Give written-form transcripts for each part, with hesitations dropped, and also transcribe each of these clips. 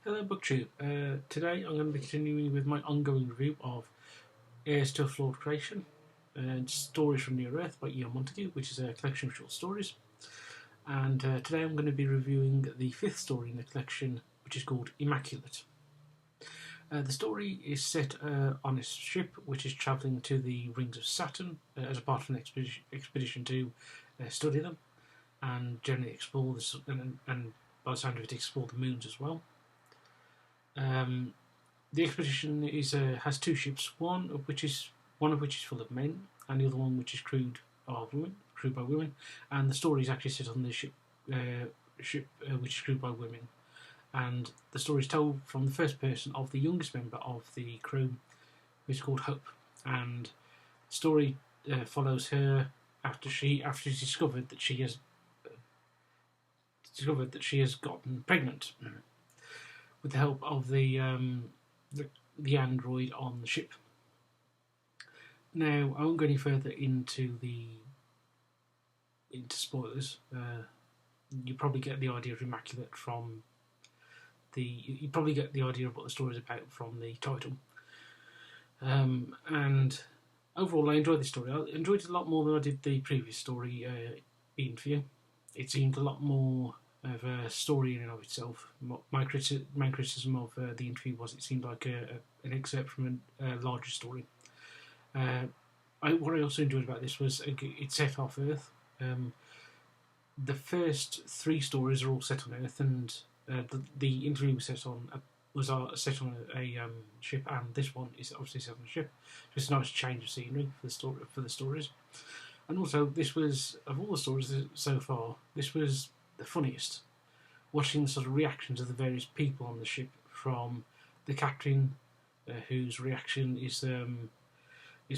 Hello BookTube. Today I'm going to be continuing with my ongoing review of Heirs to Flawed Creation and Stories from Near Earth by Montague, which is a collection of short stories. And today I'm going to be reviewing the fifth story in the collection, which is called Immaculate. The story is set on a ship which is travelling to the rings of Saturn as a part of an expedition to study them and generally explore this, and by the sound of it, explore the moons as well. The expedition has two ships, one of which is full of men, and the other one which is crewed by women. And the story is actually set on the ship which is crewed by women. And the story is told from the first person of the youngest member of the crew, who is called Hope. And the story follows her after she's discovered that she has gotten pregnant, with the help of the android on the ship. Now, I won't go any further into spoilers. You probably get the idea of Immaculate from you probably get the idea of what the story is about from the title. And overall, I enjoyed this story. I enjoyed it a lot more than I did the previous story, Interview. It seemed a lot more of a story in and of itself. My main criticism of the interview was it seemed like an excerpt from a larger story. What I also enjoyed about this was it set off Earth. The first three stories are all set on Earth, and the interview was set on a ship, and this one is obviously set on a ship. Just a nice change of scenery for the stories. And also, this was, of all the stories so far, this was the funniest. Watching the sort of reactions of the various people on the ship, from the captain, whose reaction is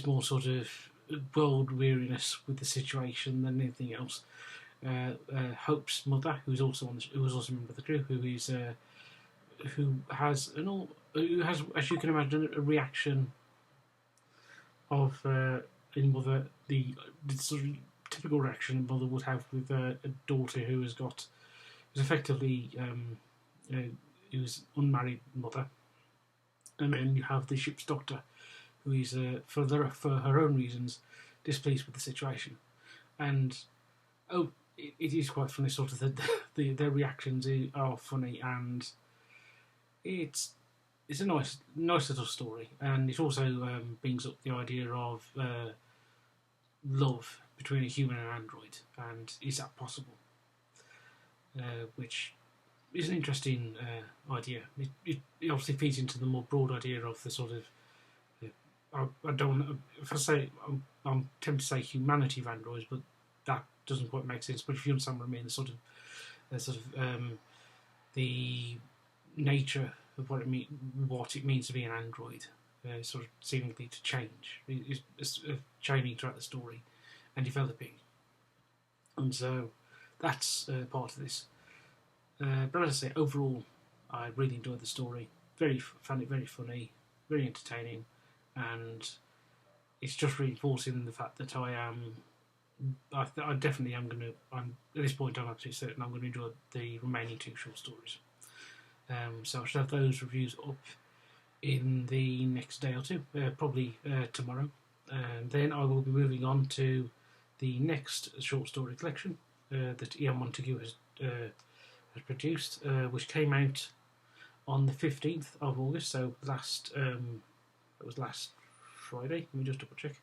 more sort of world weariness with the situation than anything else. Hope's mother, who was also a member of the crew, who has, as you can imagine, a reaction of in mother, the sort of typical reaction a mother would have with a daughter who's effectively who's unmarried mother. And then you have the ship's doctor, who is for her own reasons displeased with the situation. And it is quite funny. Sort of their reactions are funny, and it's a nice little story, and it also brings up the idea of love between a human and an android, and is that possible? Which is an interesting idea. It obviously feeds into the more broad idea of the sort of I don't. If I say I'm tempted to say humanity of androids, but that doesn't quite make sense. But if you understand what I mean, the nature of what it means to be an android, sort of seemingly to change, is changing throughout the story and developing, and so that's part of this. But as I say, overall, I really enjoyed the story. Found it very funny, very entertaining, and it's just reinforcing the fact that I definitely am going to. At this point, I'm absolutely certain I'm going to enjoy the remaining two short stories. So I should have those reviews up in the next day or two, probably tomorrow. And then I will be moving on to the next short story collection that Montague has produced, which came out on the 15th of August, so it was last Friday. Let me just double check.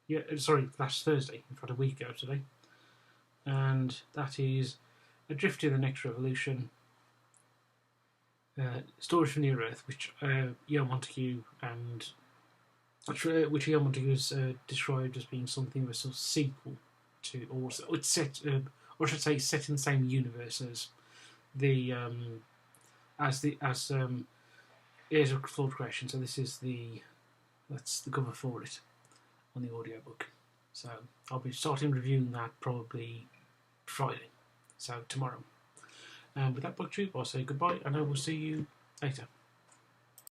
Yeah, sorry, last Thursday. In fact, a week ago today. And that is Adrift in the Next Revolution, Stories from Near Earth, which Montague has described as being something of a sort of sequel to, or it's set, or I should say, set in the same universe as the Heirs of Flawed Creation. So that's the cover for it on the audiobook. So I'll be starting reviewing that probably Friday. So tomorrow. And with that, BookTube, I'll say goodbye, and I will see you later.